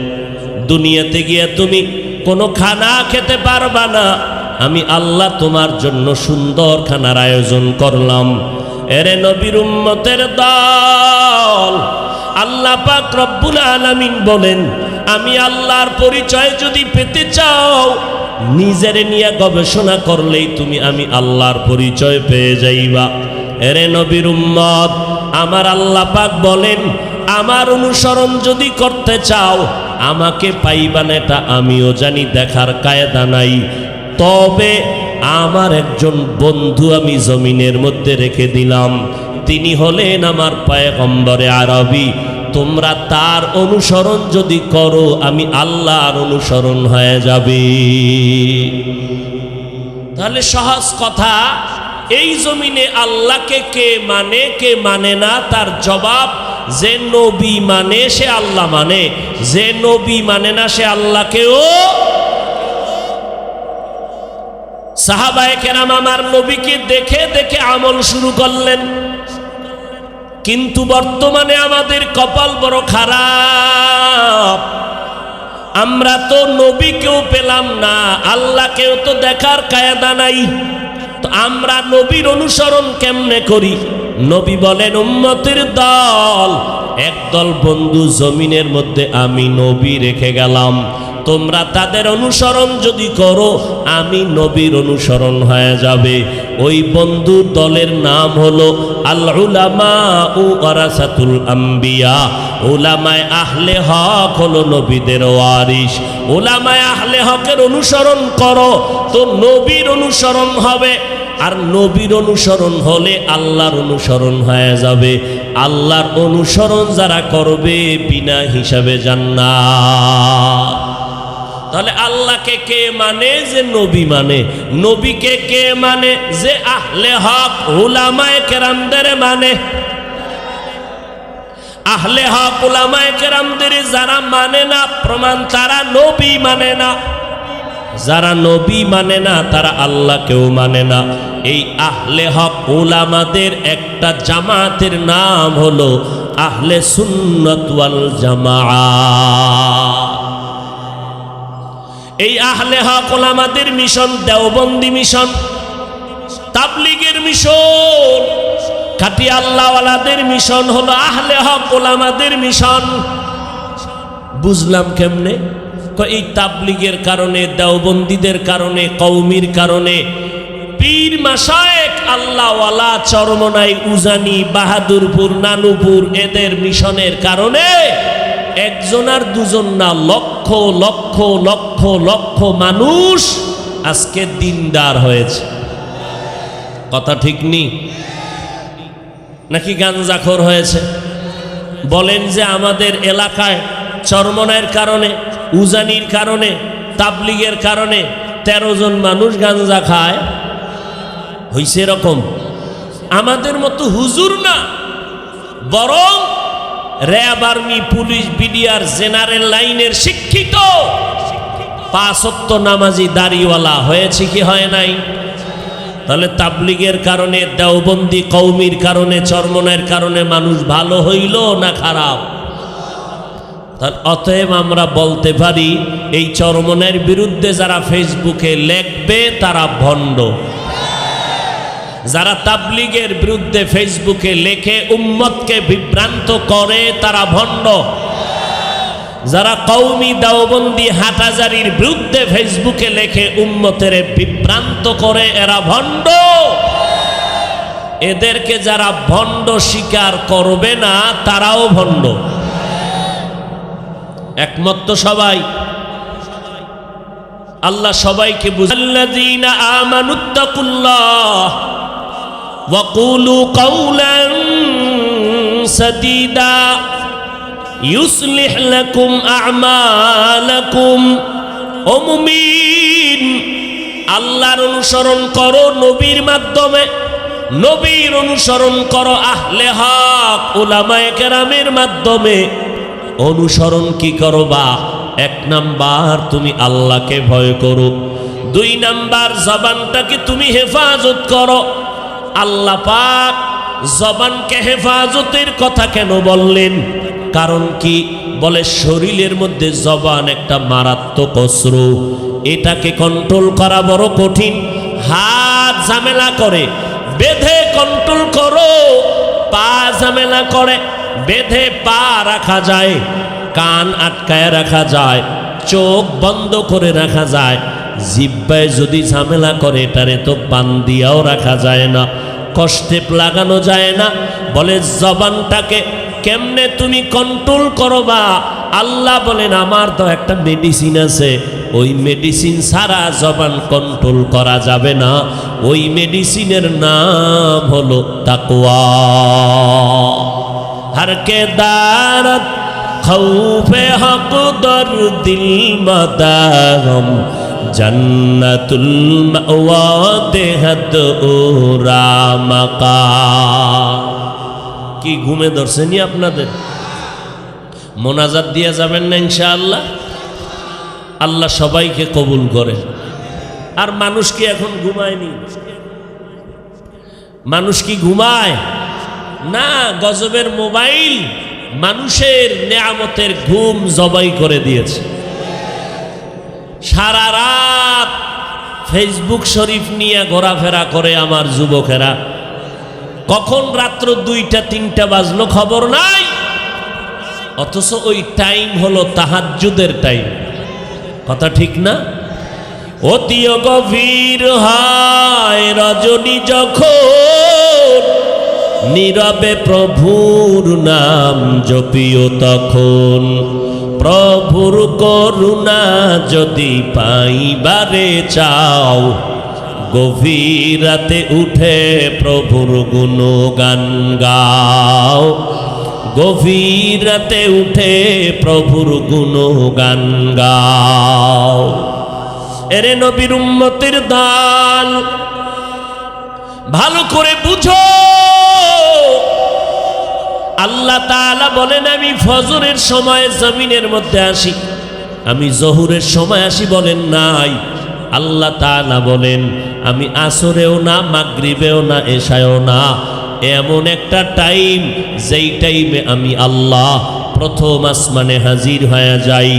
A: দুনিয়াতে গিয়ে তুমি কোনো খানা খেতে পারবা না, আমি আল্লাহ তোমার জন্য সুন্দর খানার আয়োজন করলাম। এরে নবীর উম্মতের দল, আল্লাহ পাক রব্বুল আলামিন বলেন, আমি আল্লাহর পরিচয় যদি পেতে চাও, নিজের নিয়ে গবেষণা করলেই তুমি আমি আল্লাহর পরিচয় পেয়ে যাইবা। এরে নবীর উম্মত, আমার আল্লাহ পাক বলেন, আমার অনুসরণ যদি করতে চাও, আমাকে পাইবান এটা আমিও জানি, দেখার কায়দা নাই। তবে আমার একজন বন্ধু আমি জমিনের মধ্যে রেখে দিলাম, তিনি হলেন আমার পয়গম্বরে আরবি। তোমরা তার অনুসরণ যদি করো, আমি আল্লাহর অনুসরণ হয়ে যাবে। তাহলে সহজ কথা, এই জমিনে আল্লাহকে কে মানে কে মানে না, তার জবাব, যে নবী মানে সে আল্লাহ মানে, যে নবী মানে না সে আল্লাহকেও। সাহাবায়ে কেরাম আমার নবীকে দেখে দেখে আমল শুরু করলেন। কিন্তু বর্তমানে আমাদের কপাল বড় খারাপ, আমরা তো নবীকেও পেলাম না, আল্লাহকেও তো দেখার কায়দা নাই। তো আমরা নবীর অনুসরণ কেমনে করি? নবী বলেন, উম্মতের দল, একদল বন্ধু জমিনের মধ্যে আমি নবী রেখে গেলাম, তোমরা তাদের অনুসরণ যদি করো আমি নবীর অনুসরণ হয়ে যাবে। ওই বন্ধু দলের নাম হলো আল উলামা ও ওয়ারাসাতুল আম্বিয়া। উলামায়ে আহলে হক হলো নবীদের ওয়ারিস। উলামায়ে আহলে হকের অনুসরণ করো তো নবীর অনুসরণ হবে, আর নবীর অনুসরণ হলে আল্লাহর অনুসরণ হয়ে যাবে। আল্লাহর অনুসরণ যারা করবে বিনা হিসাবে জান্নাত। তাহলে আল্লাহকে কে মানে? যে নবী মানে। নবীকে কে মানে? যে আহলে হক উলামায়ে কেরামদের মানে। আহলে হক উলামায়ে কেরামদের যারা মানে না, প্রমাণ তারা নবী মানে না। যারা নবী মানে না তারা আল্লাহকেও মানে না। এই আহলে হক উলামাদের একটা জামাতের নাম হলো আহলে সুন্নাত ওয়াল জামাআত। এই আহলে হক উলামাদের মিশন দেওবন্দি মিশন, তাবলীগের মিশন, খাঁটি আল্লাহওয়ালাদের মিশন হলো আহলে হক উলামাদের মিশন। বুঝলাম কেমনে? এই তাবলীগের কারণে, দেওবন্দীদের কারণে, কওমির কারণে, পীর মাশায়েখ আল্লাহওয়ালা চরমনাই, উজানি, বাহাদুরপুর, নানুপুর এদের মিশনের কারণে একজন আর দুজন না, লক্ষ লক্ষ লক্ষ লক্ষ মানুষ আজকে দিনদার হয়েছে। কথা ঠিক নেই নাকি? গাঞ্জাখোর হয়েছে। বলেন যে আমাদের এলাকায় চরমনাইয়ের কারণে, উজানির কারণে, তাবলীগের কারণে 13 জন মানুষ গাঞ্জা খায়, হইছে এরকম? আমাদের মতো হুজুর না, বরং RAB, army, police, BDR, general লাইনের শিক্ষিত 5 ওয়াক্ত নামাজি দাড়িওয়ালা হয়েছে কি হয় নাই? তাহলে তাবলীগের কারণে, দেওবন্দি কওমির কারণে, চরমনাইয়ের কারণে মানুষ ভালো হইল না খারাপ? অতএব আমরা বলতে পারি এই চরমনাইয়ের বিরুদ্ধে যারা ফেসবুকে লেখবে তারা ভণ্ড। যারা তাবলীগের বিরুদ্ধে ফেসবুকে লেখে উম্মতকে বিভ্রান্ত করে তারা ভণ্ড। যারা কওমি, দেওবন্দি, হাটহাজারীর বিরুদ্ধে ফেসবুকে লেখে উম্মতের বিভ্রান্ত করে এরা ভণ্ড। এদেরকে যারা ভণ্ড স্বীকার করবে না তারাও ভণ্ড। একমত তো সবাই? আল্লাহ সবাইকে বুঝাল্লাযীনা আমানুত্তাকুল্লাহ ওয়া কুলু কাওলান সাদীদা ইউসলিহ লাকুম আ'মালাকুম। ও মুমিন, আল্লাহর অনুসরণ করো নবীর মাধ্যমে, নবীর অনুসরণ করো আহলে হক উলামায়ে কেরামের মাধ্যমে। অনুসরণ কি করবা? 1 নাম্বার তুমি আল্লাহকে ভয় করো, 2 নাম্বার জবানটাকে তুমি হেফাজত করো। আল্লাহ পাক জবানকে হেফাজতের কথা কেন বললেন? কারণ কি? বলে শরীরের মধ্যে জবান একটা মারাত্মক অস্ত্র, এটাকে কন্ট্রোল করা বড় কঠিন। হাত ঝামেলা করে, বেঁধে কন্ট্রোল করো। পা ঝামেলা করে, বেঁধে পা রাখা যায়, কান আটকায় রাখা যায়, চোখ বন্ধ করে রাখা যায়। জিহ্বায় যদি ঝামেলা করে এটারে তো পান দিয়াও রাখা যায় না, কষ্টে লাগানো যায় না। বলে জবানটাকে কেমনে তুমি কন্ট্রোল করবা? আল্লাহ বলেন আমার তো একটা মেডিসিন আছে, ওই মেডিসিন ছাড়া জবান কন্ট্রোল করা যাবে না। ওই মেডিসিনের নাম হলো তাকওয়া। हर के दारत खौफे हक दर दिल मदागम जन्नतुल मअवा देहत ओरा मका। কি ঘুমে ধরছেনি আপনাদের? মোনাজাত দিয়ে যাবেন না ইনশাআল্লাহ? আল্লাহ সবাইকে কবুল করে। আর মানুষ কি এখন ঘুমায়নি? মানুষ কি ঘুমায় না? গজবের মোবাইল মানুষের নেয়ামতের ঘুম জবাই করে দিয়েছে। সারা রাত ফেসবুক শরীফ নিয়ে ঘোরাফেরা করে আমার যুবকেরা, কখন রাত্র 2টা 3টা বাজলো খবর নাই, অথচ ওই টাইম হলো তাহাজ্জুদের টাইম। কথা ঠিক না? অতি গভীর হয় রজনী যখন, নীরবে প্রভুর নাম জপিও তখন। প্রভুর করুণা যদি পাইবারে চাও, গভীর রাতে উঠে প্রভুর গুণগান গাও। গভীর রাতে উঠে প্রভুর গুণগান গাও। এরে নবীর উম্মতের দল, ভালো করে বুঝো। আল্লাহ তাআলা বলেন, আমি ফজরের সময় জমিনের মধ্যে আসি, আমি জহুরের সময় আসি বলেন নাই। আল্লাহ তাআলা বলেন, আমি আসরেও না, মাগরিবেও না, এশায়ও না, এমন একটা টাইম যেই টাইমে আমি আল্লাহ প্রথম আসমানে হাজির হয়ে যাই।